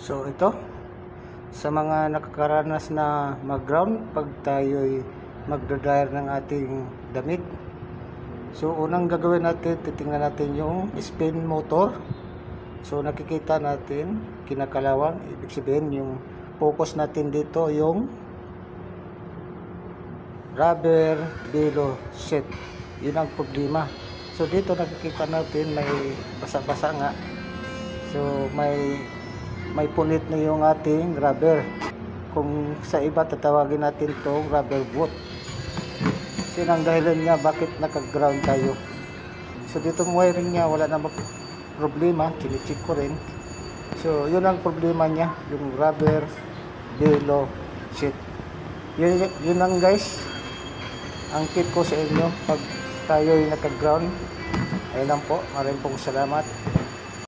So ito, sa mga nakakaranas na mag-ground pag tayo'y magdodryer ng ating damit. So unang gagawin natin, titingnan natin yung spin motor. So nakikita natin, kinakalawang, ibig sabihin yung focus natin dito yung rubber below sheet. Yun ang problema. So dito nakikita natin may basa-basa nga. So may punit na yung ating rubber. Kung sa iba tatawagin natin to rubber boot. So ang dahilan niya bakit naka-ground tayo. So dito wiring niya wala namang problema, chine-check ko rin. So yun ang problema niya, yung rubber below sheet. Yun lang guys ang tip ko sa inyo pag tayo'y naka-ground. Ayun lang po, maraming pong salamat.